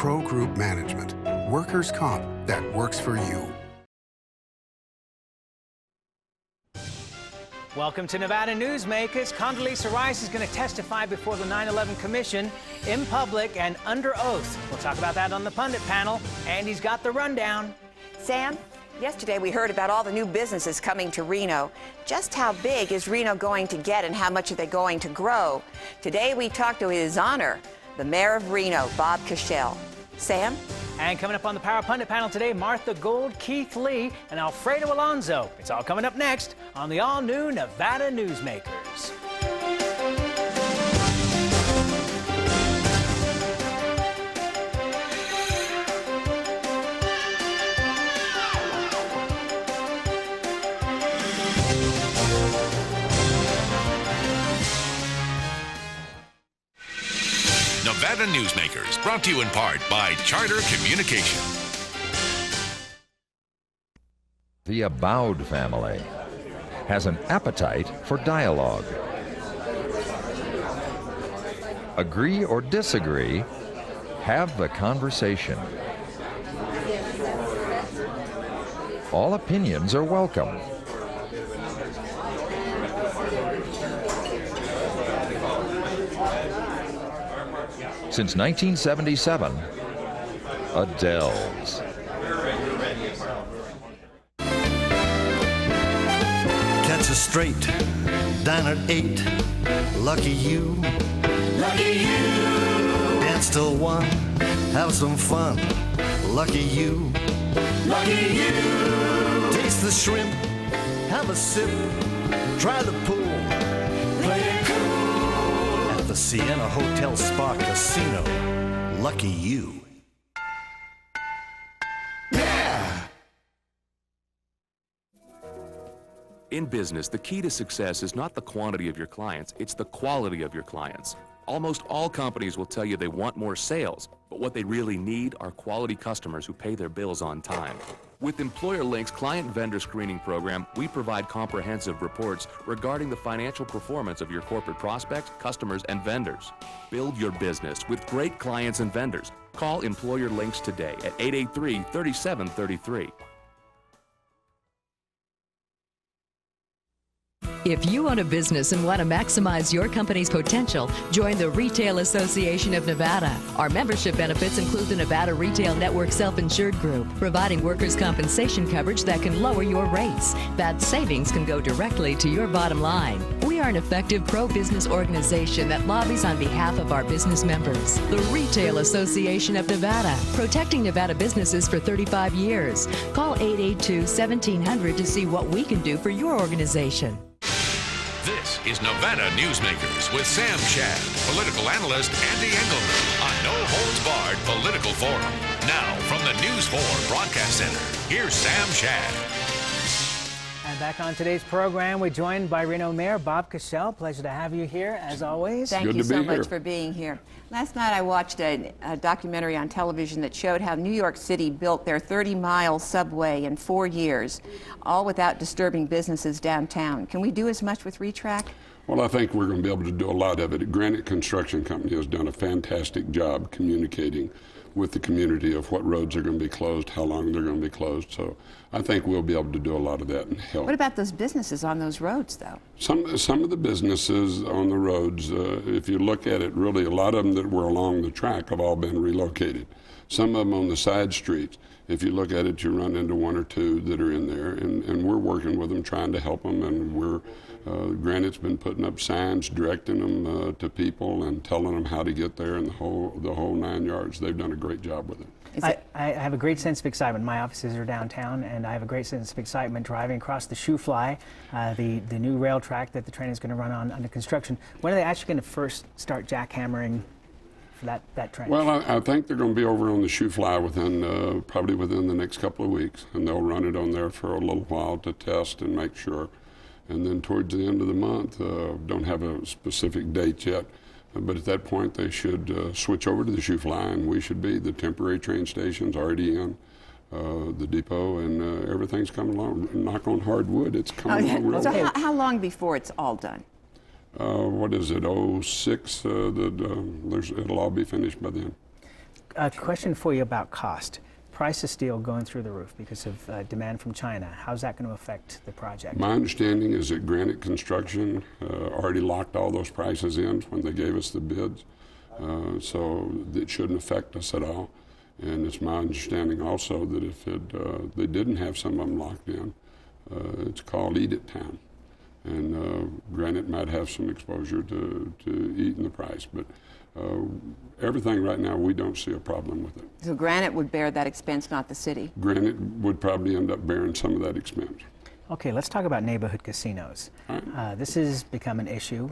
Pro Group Management. Workers' comp that works for you. Welcome to Nevada Newsmakers. Condoleezza Rice is going to testify before the 9/11 Commission in public and under oath. We'll talk about that on the Pundit panel, and he's got the rundown. Sam, yesterday we heard about all the new businesses coming to Reno. Just how big is Reno going to get and how much are they going to grow? Today we talked to His Honor, the Mayor of Reno, Bob Cashell. Sam? And coming up on the Power Pundit panel today, Martha Gould, Keith Lee, and Alfredo Alonso. It's all coming up next on the all-new Nevada Newsmakers. Nevada Newsmakers, brought to you in part by Charter Communication. The Aboud family has an appetite for dialogue. Agree or disagree, have the conversation. All opinions are welcome. Since 1977, Adele's. Catch a straight, dine at 8. Lucky you. Lucky you. Dance till 1. Have some fun. Lucky you. Lucky you. Taste the shrimp. Have a sip. Try the pool. Play it cool. At the Sienna Hotel Spa Casino. Lucky you. In business, the key to success is not the quantity of your clients, it's the quality of your clients. Almost all companies will tell you they want more sales, but what they really need are quality customers who pay their bills on time. With Employer Link's client vendor screening program, we provide comprehensive reports regarding the financial performance of your corporate prospects, customers, and vendors. Build your business with great clients and vendors. Call Employer Links today at 883-3733. If you own a business and want to maximize your company's potential, join the Retail Association of Nevada. Our membership benefits include the Nevada Retail Network Self-Insured Group, providing workers' compensation coverage that can lower your rates. That savings can go directly to your bottom line. We are an effective pro-business organization that lobbies on behalf of our business members. The Retail Association of Nevada, protecting Nevada businesses for 35 years. Call 882-1700 to see what we can do for your organization. This is Nevada Newsmakers with Sam Shad, political analyst Ande Engleman on No Holds Barred Political Forum. Now, from the News 4 Broadcast Center, here's Sam Shad. And back on today's program, we're joined by Reno Mayor Bob Cashell. Pleasure to have you here, as always. Thank you so much for being here. Last night I watched a documentary on television that showed how New York City built their 30-mile subway in 4 years, all without disturbing businesses downtown. Can we do as much with ReTrack? Well, I think we're going to be able to do a lot of it. Granite Construction Company has done a fantastic job communicating with the community of what roads are going to be closed, how long they're going to be closed. So I think we'll be able to do a lot of that and help. What about those businesses on those roads, though? Some of the businesses on the roads, if you look at it, really a lot of them that were along the track have all been relocated. Some of them on the side streets. If you look at it, you run into one or two that are in there, and we're working with them, trying to help them, and we're Granite's been putting up signs, directing them to people and telling them how to get there, and the whole 9 yards. They've done a great job with it. I have a great sense of excitement. My offices are downtown, and I have a great sense of excitement driving across the Shoe Fly, the new rail track that the train is going to run on under construction. When are they actually going to first start jackhammering for that train? Well, I think they're going to be over on the Shoe Fly probably within the next couple of weeks, and they'll run it on there for a little while to test and make sure. And then towards the end of the month, don't have a specific date yet, but at that point they should switch over to the Shoe Fly, and we should be. The temporary train station's already in, the depot, and everything's coming along. Knock on hard wood, it's coming along real well. So how long before it's all done? What is it, 06? It'll all be finished by then. A question for you about cost. Price of steel going through the roof because of demand from China. How's that going to affect the project? My understanding is that Granite Construction already locked all those prices in when they gave us the bids, so it shouldn't affect us at all. And it's my understanding also that if they didn't have some of them locked in, it's called Eat It Time. And Granite might have some exposure to eating the price, but everything right now, we don't see a problem with it. So Granite would bear that expense, not the city? Granite would probably end up bearing some of that expense. Okay, let's talk about neighborhood casinos. Right. This has become an issue,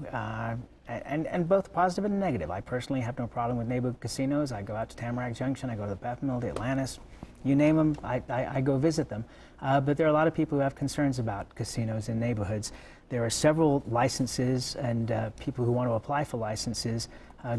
and both positive and negative. I personally have no problem with neighborhood casinos. I go out to Tamarack Junction, I go to the Beth Mill, the Atlantis, you name them, I go visit them. But there are a lot of people who have concerns about casinos in neighborhoods. There are several licenses and people who want to apply for licenses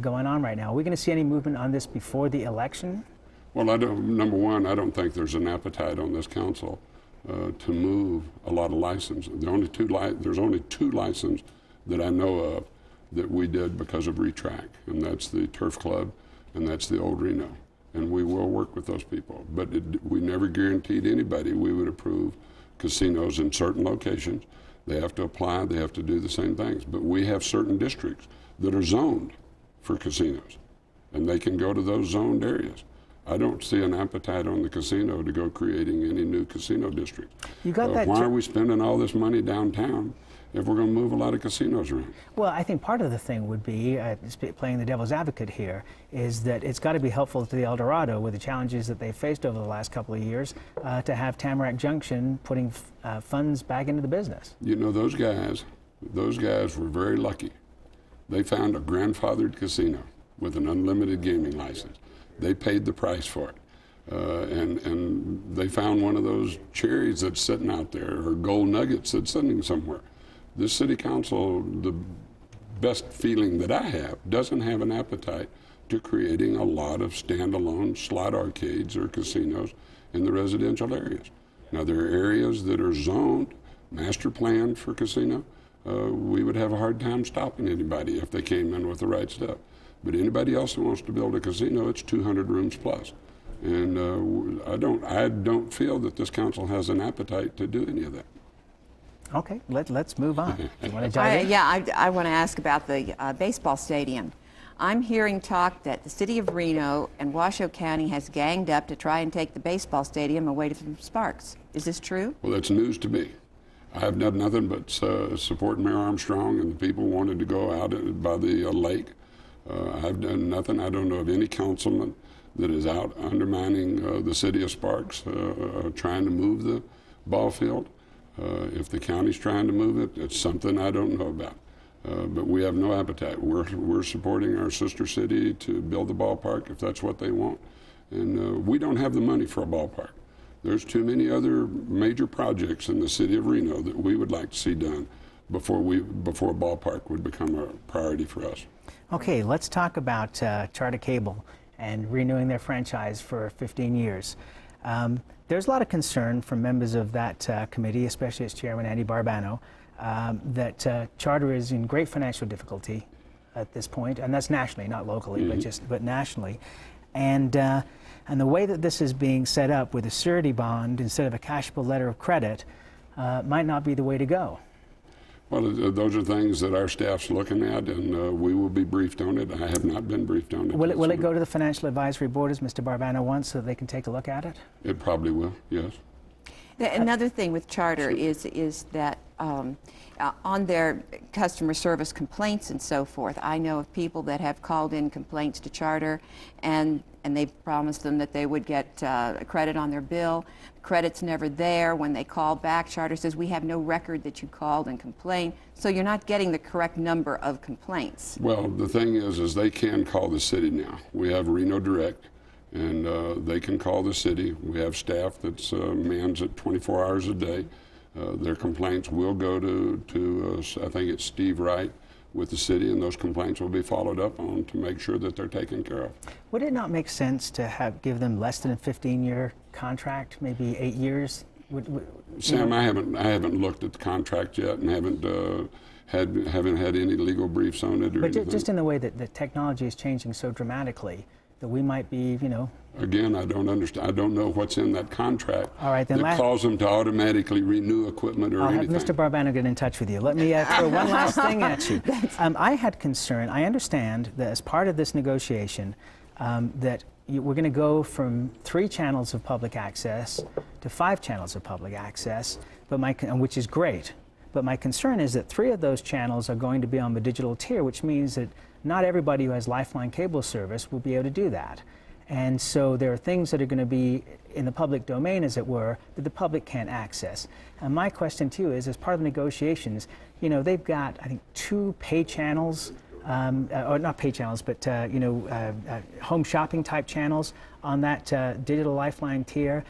going on right now. Are we going to see any movement on this before the election? Well, number one, I don't think there's an appetite on this council to move a lot of licenses. There's only two licenses that I know of that we did because of retrack, and that's the Turf Club and that's the Old Reno. And we will work with those people. But we never guaranteed anybody we would approve casinos in certain locations. They have to apply, they have to do the same things. But we have certain districts that are zoned for casinos, and they can go to those zoned areas. I don't see an appetite on the casino to go creating any new casino districts. You got that. Why are we spending all this money downtown if we're going to move a lot of casinos around? Well, I think part of the thing would be, playing the devil's advocate here, is that it's got to be helpful to the El Dorado with the challenges that they've faced over the last couple of years to have Tamarack Junction putting funds back into the business. You know, those guys were very lucky. They found a grandfathered casino with an unlimited gaming license. They paid the price for it. And they found one of those cherries that's sitting out there, or gold nuggets that's sitting somewhere. This city council, the best feeling that I have, doesn't have an appetite to creating a lot of standalone slot arcades or casinos in the residential areas. Now, there are areas that are zoned, master planned for casino. We would have a hard time stopping anybody if they came in with the right stuff. But anybody else who wants to build a casino, it's 200 rooms plus. And I don't feel that this council has an appetite to do any of that. Okay, let's move on. You want to dive in? Yeah, I want to ask about the baseball stadium. I'm hearing talk that the city of Reno and Washoe County has ganged up to try and take the baseball stadium away from Sparks. Is this true? Well, that's news to me. I have done nothing but support Mayor Armstrong and the people wanted to go out by the lake. I've done nothing. I don't know of any councilman that is out undermining the city of Sparks, trying to move the ball field. If the county's trying to move it, it's something I don't know about. But we have no appetite. We're supporting our sister city to build the ballpark if that's what they want. And we don't have the money for a ballpark. There's too many other major projects in the city of Reno that we would like to see done before a ballpark would become a priority for us. Okay, let's talk about Charter Cable and renewing their franchise for 15 years. There's a lot of concern from members of that committee, especially its chairman, Andy Barbano, that Charter is in great financial difficulty at this point, and that's nationally, not locally, but nationally. And the way that this is being set up with a surety bond instead of a cashable letter of credit might not be the way to go. Well, those are things that our staff's looking at, and we will be briefed on it. I have not been briefed on it. Will it go to the Financial Advisory Board, as Mr. Barbano wants, so that they can take a look at it? It probably will, yes. Another thing with Charter is that on their customer service complaints and so forth, I know of people that have called in complaints to Charter, and they've promised them that they would get a credit on their bill. The credit's never there. When they call back, Charter says, we have no record that you called and complained, so you're not getting the correct number of complaints. Well, the thing is they can call the city now. We have Reno Direct, and they can call the city. We have staff that's mans it 24 hours a day. Their complaints will go to I think it's Steve Wright with the city, and those complaints will be followed up on to make sure that they're taken care of. Would it not make sense to give them less than a 15-year contract, maybe 8 years? Sam, I haven't looked at the contract yet, and haven't had any legal briefs on it. But just in the way that the technology is changing so dramatically, that we might be, you know. Again, I don't understand. I don't know what's in that contract All right, then that calls them to automatically renew equipment or I'll anything. have Mr. Barbano get in touch with you. Let me throw one last thing at you. I had concern. I understand that as part of this negotiation, that we're going to go from 3 channels of public access to 5 channels of public access, but which is great. But my concern is that 3 of those channels are going to be on the digital tier, which means that not everybody who has Lifeline cable service will be able to do that. And so there are things that are going to be in the public domain, as it were, that the public can't access. And my question to you is, as part of the negotiations, you know, they've got, I think, 2 pay channels, or not pay channels, but home shopping type channels on that digital Lifeline tier,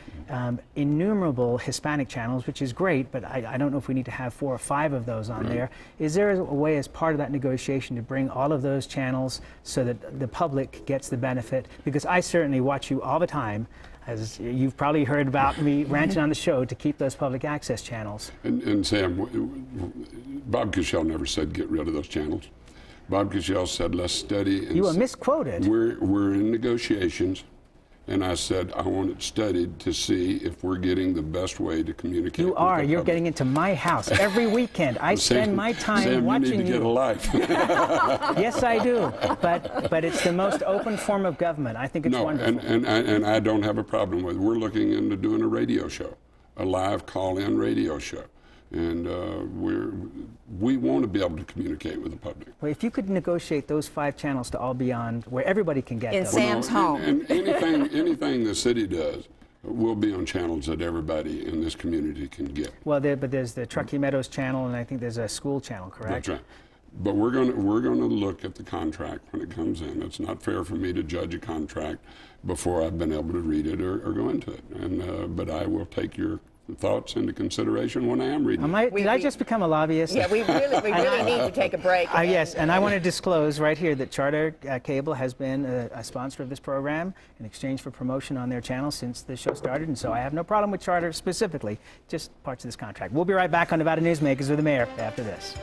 innumerable Hispanic channels, which is great, but I don't know if we need to have 4 or 5 of those on there. Is there a way, as part of that negotiation, to bring all of those channels so that the public gets the benefit? Because I certainly watch you all the time, as you've probably heard about me ranting on the show, to keep those public access channels. And Sam, Bob Cashell never said get rid of those channels. Bob Cashell said, let's study. And you were misquoted. We're in negotiations, and I said, I want it studied to see if we're getting the best way to communicate. You are. You're public. getting into my house every weekend. I spend my time Sam, watching you. Need to get a life. Yes, I do. But it's the most open form of government. I think it's wonderful. And I don't have a problem with it. We're looking into doing a radio show, a live call-in radio show. And we want to be able to communicate with the public. Well, if you could negotiate those 5 channels to all be on where everybody can get in them. Sam's home. And anything the city does will be on channels that everybody in this community can get. Well, but there's the Truckee Meadows channel, and I think there's a school channel, correct? That's right. But we're going to look at the contract when it comes in. It's not fair for me to judge a contract before I've been able to read it or go into it. And but I will take your thoughts into consideration when I am reading. Did I just become a lobbyist? Yeah, we really need to take a break. Yes, and I want to disclose right here that Charter Cable has been a sponsor of this program in exchange for promotion on their channel since the show started, and so I have no problem with Charter specifically, just parts of this contract. We'll be right back on Nevada Newsmakers with the mayor after this.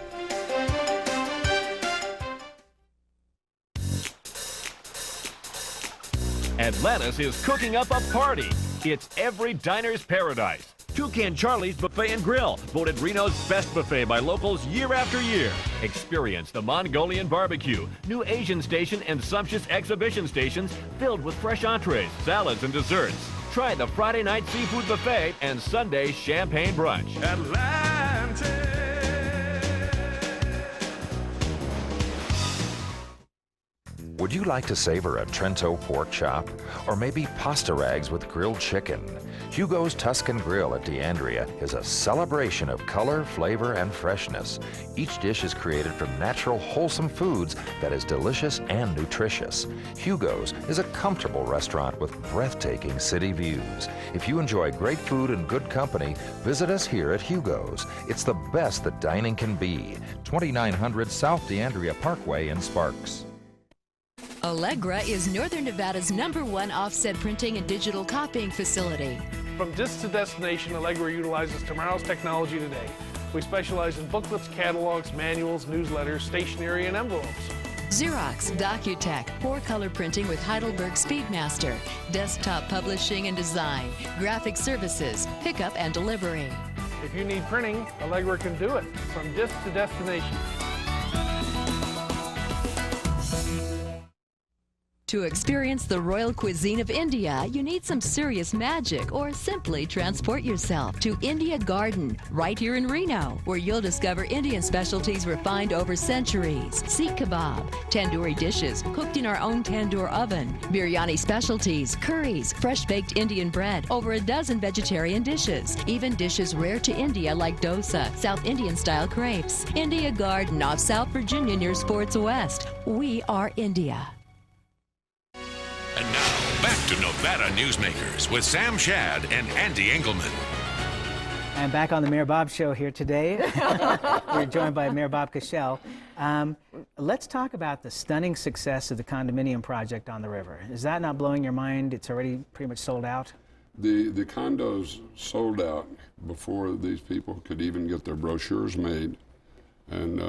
Atlantis is cooking up a party. It's every diner's paradise. Toucan Charlie's Buffet and Grill, voted Reno's best buffet by locals year after year. Experience the Mongolian barbecue, new Asian station, and sumptuous exhibition stations filled with fresh entrees, salads, and desserts. Try the Friday night seafood buffet and Sunday champagne brunch. Atlantis. Would you like to savor a Trento pork chop? Or maybe pasta rags with grilled chicken? Hugo's Tuscan Grill at D'Andrea is a celebration of color, flavor, and freshness. Each dish is created from natural, wholesome foods that is delicious and nutritious. Hugo's is a comfortable restaurant with breathtaking city views. If you enjoy great food and good company, visit us here at Hugo's. It's the best that dining can be. 2900 South D'Andrea Parkway in Sparks. Allegra is Northern Nevada's #1 offset printing and digital copying facility. From disc to destination, Allegra utilizes tomorrow's technology today. We specialize in booklets, catalogs, manuals, newsletters, stationery, and envelopes. Xerox, Docutech, 4-color printing with Heidelberg Speedmaster, desktop publishing and design, graphic services, pickup and delivery. If you need printing, Allegra can do it. From disc to destination. To experience the royal cuisine of India, you need some serious magic or simply transport yourself to India Garden, right here in Reno, where you'll discover Indian specialties refined over centuries. Sikh kebab, tandoori dishes cooked in our own tandoor oven, biryani specialties, curries, fresh-baked Indian bread, over a dozen vegetarian dishes, even dishes rare to India like dosa, South Indian-style crepes. India Garden off South Virginia near Sports West. We are India. And now, back to Nevada Newsmakers with Sam Shad and Ande Engleman. And back on the Mayor Bob Show here today. We're joined by Mayor Bob Cashell. Let's talk about the stunning success of the condominium project on the river. Is that not blowing your mind? It's already pretty much sold out? The condos sold out before these people could even get their brochures made. And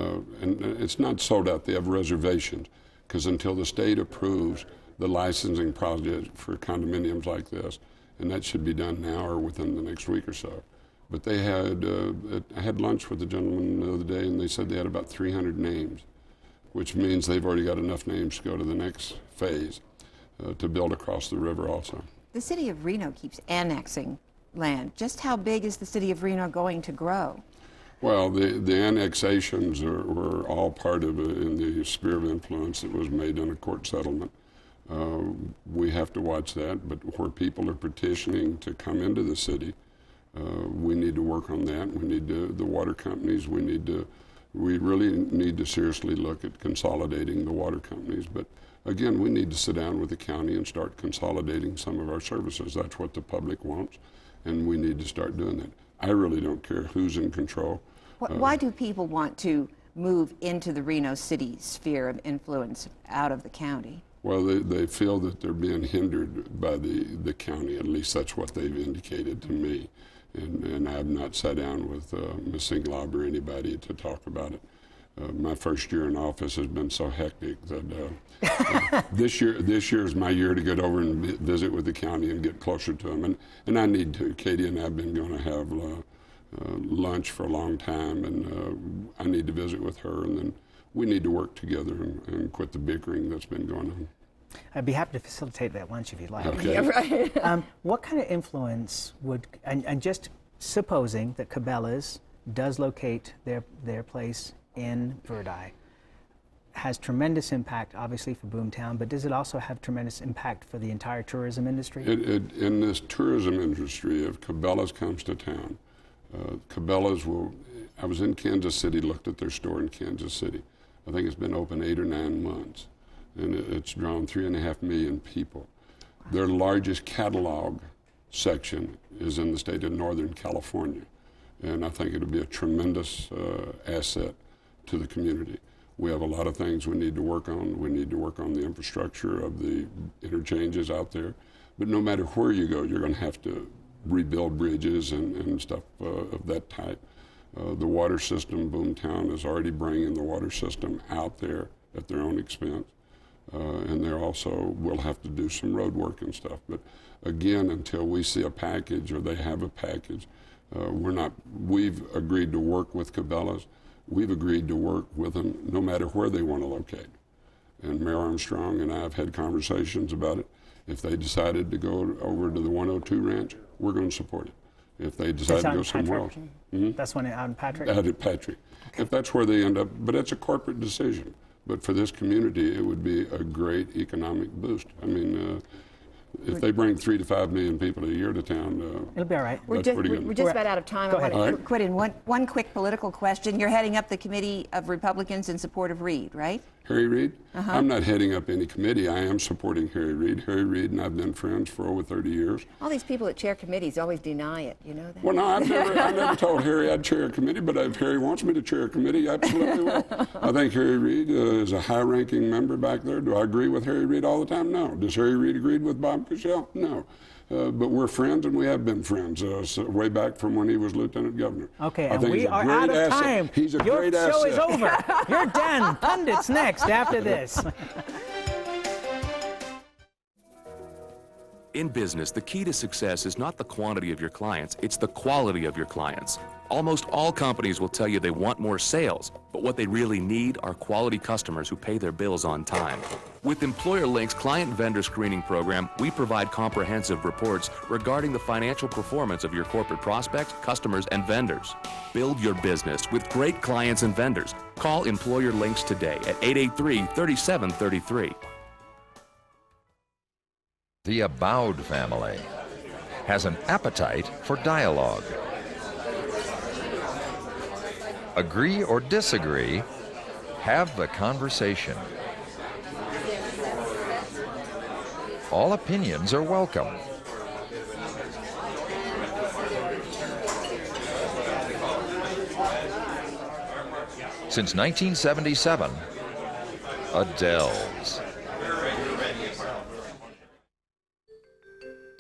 it's not sold out, they have reservations. Because until the state approves the licensing project for condominiums like this, and that should be done now or within the next week or so. But they had, I had lunch with the gentleman the other day, and they said they had about 300 names, which means they've already got enough names to go to the next phase to build across the river also. The city of Reno keeps annexing land. Just how big is the city of Reno going to grow? Well, the annexations were all part of in the sphere of influence that was made in a court settlement. We have to watch that, but where people are petitioning to come into the city, we need to work on that. We need to, the water companies, we really need to seriously look at consolidating the water companies. But again, we need to sit down with the county and start consolidating some of our services. That's what the public wants, and we need to start doing that. I really don't care who's in control. Why do people want to move into the Reno city sphere of influence out of the county? Well, they feel that they're being hindered by the county. At least that's what they've indicated to me. And I have not sat down with Ms. Singlaub or anybody to talk about it. My first year in office has been so hectic that this year is my year to get over and visit with the county and get closer to them. And I need to. Katie and I have been going to have lunch for a long time, and I need to visit with her, and then we need to work together and quit the bickering that's been going on. I'd be happy to facilitate that lunch if you'd like. Okay. Yeah, right. What kind of influence would, and just supposing that Cabela's does locate their place in Verdi, has tremendous impact, obviously, for Boomtown, but does it also have tremendous impact for the entire tourism industry? In this tourism industry, if Cabela's comes to town, Cabela's will, I was in Kansas City, looked at their store in Kansas City. I think it's been open 8 or 9 months, and it's drawn 3.5 million people. Their largest catalog section is in the state of Northern California, and I think it'll be a tremendous asset to the community. We have a lot of things we need to work on. We need to work on the infrastructure of the interchanges out there, but no matter where you go, you're going to have to rebuild bridges and stuff of that type. The water system, Boomtown is already bringing the water system out there at their own expense. And they also will have to do some road work and stuff. But again, until we see a package or they have a package, we've agreed to work with Cabela's. We've agreed to work with them no matter where they want to locate. And Mayor Armstrong and I have had conversations about it. If they decided to go over to the 102 Ranch, we're going to support it. If they decide to go somewhere else. That's one out in Patrick? Out at Patrick. Okay. If that's where they end up, but it's a corporate decision. But for this community, it would be a great economic boost. I mean, if they bring 3 to 5 million people a year to town, it'll be all right. We're just about out of time. Go I ahead. want to quit in one quick political question. You're heading up the committee of Republicans in support of Reed, right? Harry Reid? I'm not heading up any committee. I am supporting Harry Reid. Harry Reid and I've been friends for over 30 years. All these people that chair committees always deny it. You know that? Well, no, I never told Harry I'd chair a committee, but if Harry wants me to chair a committee, absolutely will. I think Harry Reid is a high-ranking member back there. Do I agree with Harry Reid all the time? No. Does Harry Reid agree with Bob Cashell? No. But we're friends, and we have been friends way back from when he was lieutenant governor. Okay, and we are out of time. He's a great asset. Your show is over. You're done. Pundits next after this. In business, the key to success is not the quantity of your clients, it's the quality of your clients. Almost all companies will tell you they want more sales, but what they really need are quality customers who pay their bills on time. With Employer Link's client vendor screening program, we provide comprehensive reports regarding the financial performance of your corporate prospects, customers, and vendors. Build your business with great clients and vendors. Call Employer Links today at 883-3733. The Aboud family has an appetite for dialogue. Agree or disagree, have the conversation. All opinions are welcome. Since 1977, Adele's.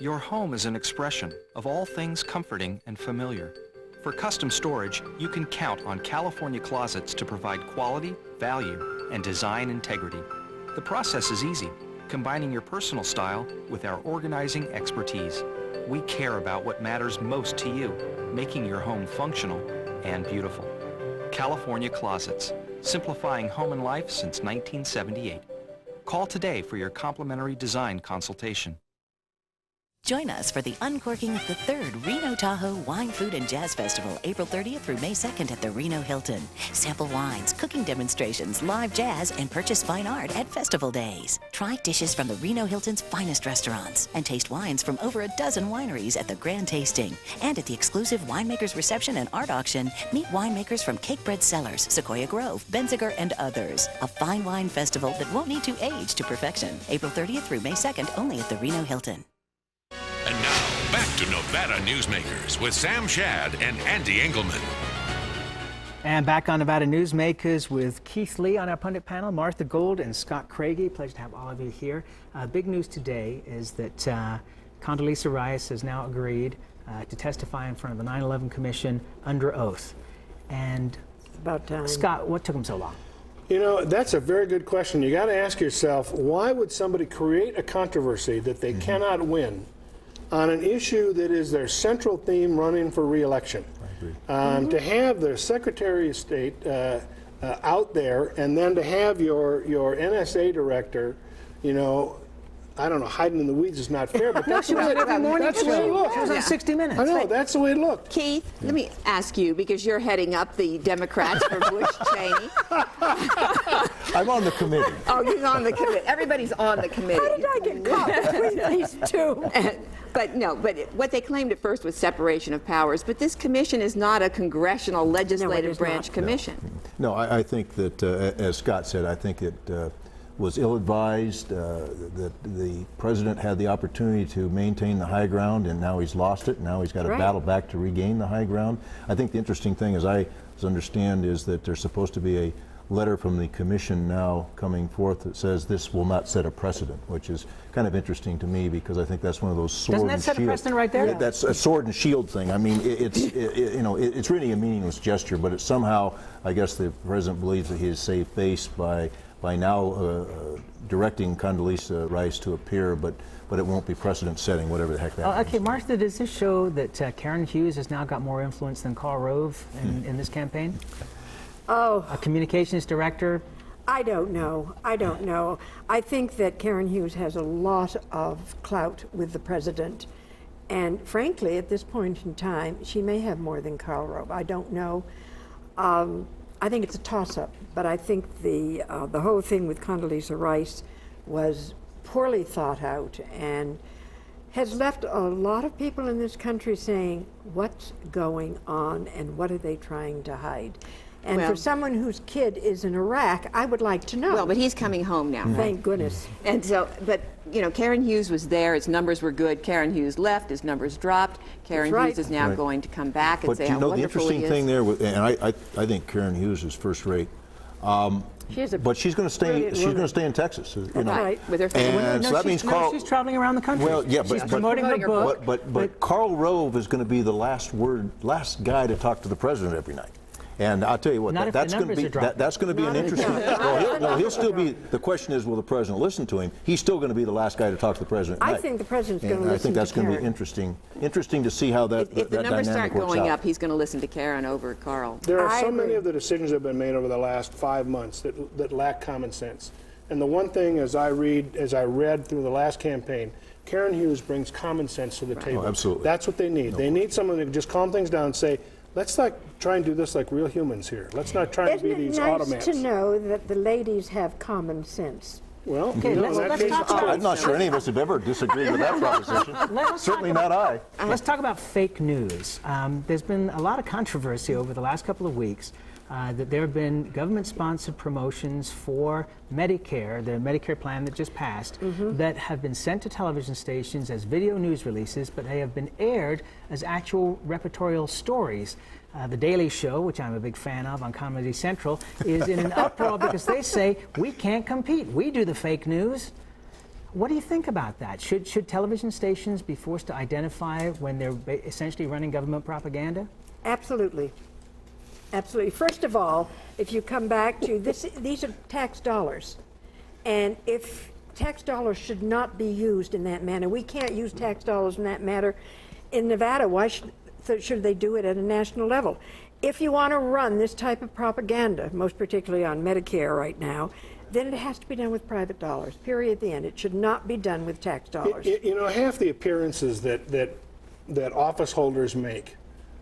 Your home is an expression of all things comforting and familiar. For custom storage, you can count on California Closets to provide quality, value, and design integrity. The process is easy. combining your personal style with our organizing expertise. We care about what matters most to you, making your home functional and beautiful. California Closets, simplifying home and life since 1978. Call today for your complimentary design consultation. Join us for the uncorking of the 3rd Reno Tahoe Wine, Food, and Jazz Festival, April 30th through May 2nd at the Reno Hilton. Sample wines, cooking demonstrations, live jazz, and purchase fine art at festival days. Try dishes from the Reno Hilton's finest restaurants and taste wines from over a dozen wineries at the Grand Tasting. And at the exclusive Winemakers Reception and Art Auction, meet winemakers from Cakebread Cellars, Sequoia Grove, Benziger, and others. A fine wine festival that won't need to age to perfection. April 30th through May 2nd only at the Reno Hilton. And now, back to Nevada Newsmakers with Sam Shad and Ande Engleman. And back on Nevada Newsmakers with Keith Lee on our pundit panel, Martha Gould and Scott Craigie. Pleasure to have all of you here. Big news today is that Condoleezza Rice has now agreed to testify in front of the 9/11 Commission under oath. And about time. Scott, what took him so long? You know, that's a very good question. You got to ask yourself, why would somebody create a controversy that they cannot win on an issue that is their central theme running for re-election? To have the Secretary of State out there, and then to have your NSA director, you know, I don't know, hiding in the weeds is not fair, but that's the way it looked. She was on 60 Minutes. I know, that's the way it looked. Keith, let me ask you, because you're heading up the Democrats for Bush Cheney. I'm on the committee. Oh, you're on the committee. Everybody's on the committee. How did I get caught between these two? But what they claimed at first was separation of powers. But this commission is not a congressional legislative branch commission. No, I think that, as Scott said, I think it was ill-advised, that the president had the opportunity to maintain the high ground, and now he's lost it. Now he's got to battle back to regain the high ground. I think the interesting thing, as I understand, is that there's supposed to be a letter from the commission now coming forth that says this will not set a precedent, which is kind of interesting to me, because I think that's one of those sword and shield. Doesn't that set a precedent right there? That's a sword and shield thing. I mean, it's really a meaningless gesture, but it's somehow, I guess the president believes that he has saved face by now directing Condoleezza Rice to appear, but it won't be precedent setting, whatever the heck that means. Okay, Martha, does this show that Karen Hughes has now got more influence than Karl Rove in this campaign? Oh. A communications director? I don't know. I think that Karen Hughes has a lot of clout with the president. And frankly, at this point in time, she may have more than Karl Rove. I don't know. I think it's a toss-up, but I think the whole thing with Condoleezza Rice was poorly thought out and has left a lot of people in this country saying, what's going on and what are they trying to hide? And for someone whose kid is in Iraq, I would like to know. Well, but he's coming home now. Thank goodness. And so, but, you know, Karen Hughes was there. His numbers were good. Karen Hughes left. His numbers dropped. Karen Hughes is now going to come back and say how wonderful he is. But you know, the interesting thing there, and I think Karen Hughes is first rate. But she's going to stay. She's going to stay in Texas. You know. Right, with her family. And so that means Karl. She's traveling around the country. Well, yeah, she's promoting her book. But Karl Rove is going to be the last guy to talk to the president every night. And I'll tell you what, that's going to be an interesting. He'll still be. The question is, will the president listen to him? He's still going to be the last guy to talk to the president. I think the president's going to listen. I think that's going to be interesting. Interesting to see how that. If the numbers start going up, he's going to listen to Karen over Karl. There are so many of the decisions that have been made over the last 5 months that lack common sense. And the one thing, as I read through the last campaign, Karen Hughes brings common sense to the table. Oh, absolutely. That's what they need. They need someone that can just calm things down and say, let's try and do this like real humans here. Let's not try and be these automats. Isn't it nice to know that the ladies have common sense? Well, I'm not sure any of us have ever disagreed with that proposition. Certainly not I. Let's talk about fake news. There's been a lot of controversy over the last couple of weeks that there have been government-sponsored promotions for Medicare, the Medicare plan that just passed, that have been sent to television stations as video news releases, but they have been aired as actual repertorial stories. The Daily Show, which I'm a big fan of on Comedy Central, is in an uproar because they say, we can't compete. We do the fake news. What do you think about that? Should television stations be forced to identify when they're essentially running government propaganda? Absolutely. Absolutely. First of all, if you come back to this, these are tax dollars. And if tax dollars should not be used in that manner. We can't use tax dollars in that manner in Nevada. Why should they do it at a national level? If you want to run this type of propaganda, most particularly on Medicare right now, then it has to be done with private dollars, period, at the end. It should not be done with tax dollars. You know, half the appearances that office holders make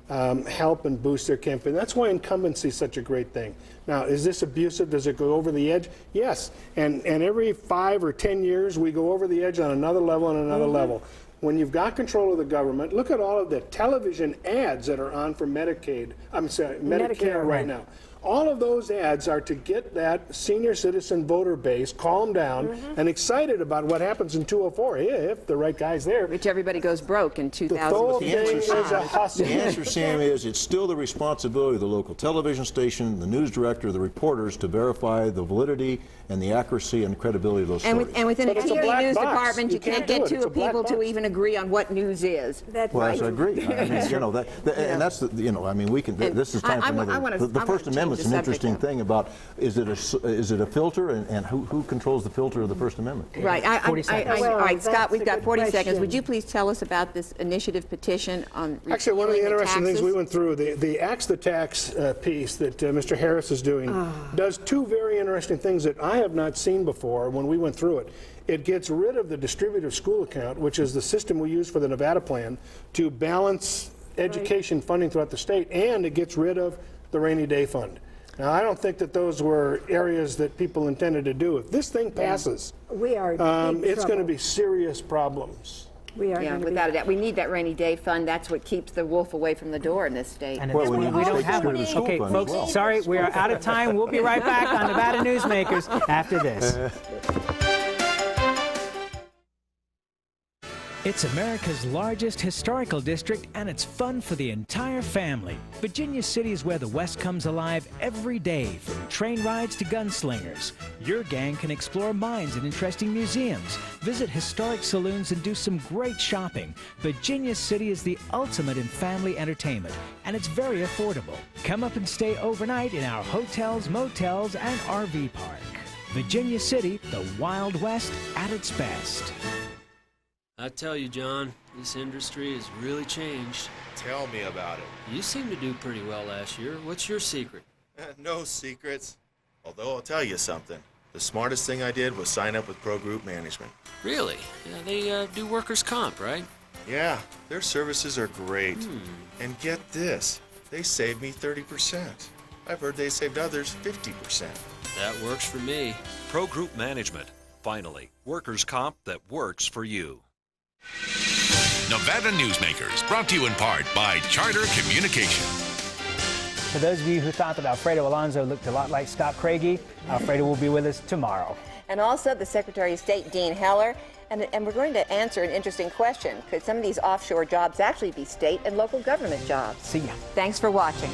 help and boost their campaign. That's why incumbency is such a great thing. Now, is this abusive? Does it go over the edge? Yes. And every 5 or 10 years, we go over the edge on another level and another level. When you've got control of the government, look at all of the television ads that are on for Medicare right now. All of those ads are to get that senior citizen voter base calmed down and excited about what happens in 204 if the right guy's there. Which everybody goes broke in 2000. The whole thing is a hustle. The answer, Sam, is it's still the responsibility of the local television station, the news director, the reporters to verify the validity and the accuracy and credibility of those stories. And within a TV news department, you can't get two people to even agree on what news is. That's well, right. I agree. I mean, you know, and that's the, you know, I mean, we can. This is time for another. The First Amendment's an interesting thing about is it a filter and who controls the filter of the First Amendment? Right. 40 seconds. All right, Scott, we've got 40 seconds. question. Would you please tell us about this initiative petition on Actually, one of the interesting things we taxes? went through, the Axe the Tax piece that Mr. Harris is doing, does two very interesting things that I have not seen before when we went through it. It gets rid of the distributive school account, which is the system we use for the Nevada plan to balance education funding throughout the state, and it gets rid of the rainy day fund. Now, I don't think that those were areas that people intended to do. If this thing passes, We are it's going to be serious problems. We are Yeah, without a doubt. We need that rainy day fund. That's what keeps the wolf away from the door in this state. And Well, we need we to don't take have care one. of the school Okay, fund as folks, well. sorry, we are out of time. We'll be right back on Nevada Newsmakers after this. It's America's largest historical district, and it's fun for the entire family. Virginia City is where the West comes alive every day, from train rides to gunslingers. Your gang can explore mines and interesting museums, visit historic saloons, and do some great shopping. Virginia City is the ultimate in family entertainment, and it's very affordable. Come up and stay overnight in our hotels, motels, and RV park. Virginia City, the Wild West at its best. I tell you, John, this industry has really changed. Tell me about it. You seemed to do pretty well last year. What's your secret? No secrets. Although I'll tell you something. The smartest thing I did was sign up with Pro Group Management. Really? Yeah, they do workers' comp, right? Yeah, their services are great. And get this, they saved me 30%. I've heard they saved others 50%. That works for me. Pro Group Management. Finally, workers' comp that works for you. Nevada Newsmakers, brought to you in part by Charter Communication. For those of you who thought that Alfredo Alonso looked a lot like Scott Craigie, Alfredo will be with us tomorrow. And also the Secretary of State, Dean Heller. And we're going to answer an interesting question. Could some of these offshore jobs actually be state and local government jobs? See ya. Thanks for watching.